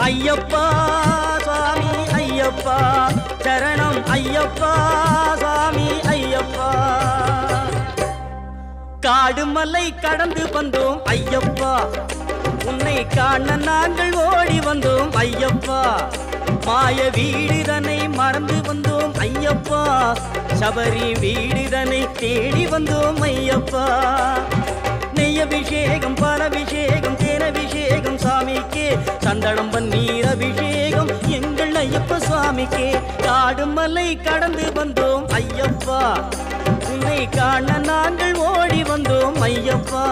ஐயப்பா சுவாமி ஐயப்பா சரணம் ஐயப்பா சுவாமி ஐயப்பா காடு மலை கடந்து வந்தோம் ஐயப்பா உன்னை காண நாங்கள் ஓடி வந்தோம் ஐயப்பா மாய வீடுதனை மறந்து வந்தோம் ஐயப்பா சபரி வீடுதனை தேடி வந்தோம் ஐயப்பா நெய்யபிஷேகம் பாலபிஷேகம் தேனபிஷேகம் சாமிக்கே சந்தனம் பன்னீர் அபிஷேகம் எங்கள் ஐயப்ப சுவாமிக்கே காடு மலை கடந்து வந்தோம் ஐயப்பா உன்னை காண நாங்கள் ஓடி வந்தோம் ஐயப்பா